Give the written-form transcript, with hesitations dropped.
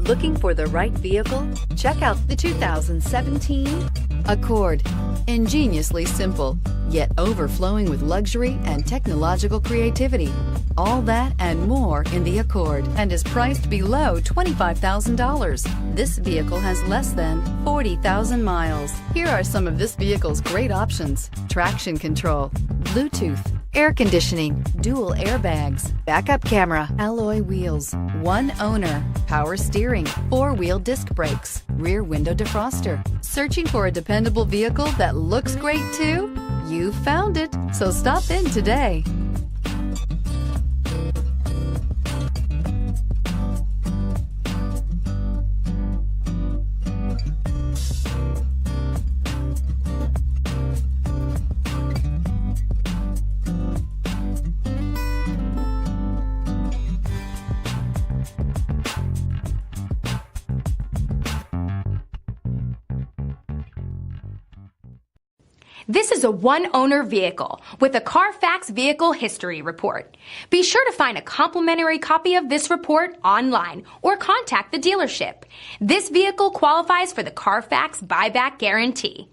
Looking for the right vehicle? Check out the 2017 Accord. Ingeniously simple, yet overflowing with luxury and technological creativity. All that and more in the Accord, and is priced below $25,000. This vehicle has less than 40,000 miles. Here are some of this vehicle's great options: traction control, Bluetooth, air conditioning, dual airbags, backup camera, alloy wheels, one owner, power steering, four-wheel disc brakes, rear window defroster. Searching for a dependable vehicle that looks great too? You found it, so stop in today. This is a one-owner vehicle with a Carfax Vehicle History Report. Be sure to find a complimentary copy of this report online or contact the dealership. This vehicle qualifies for the Carfax Buyback Guarantee.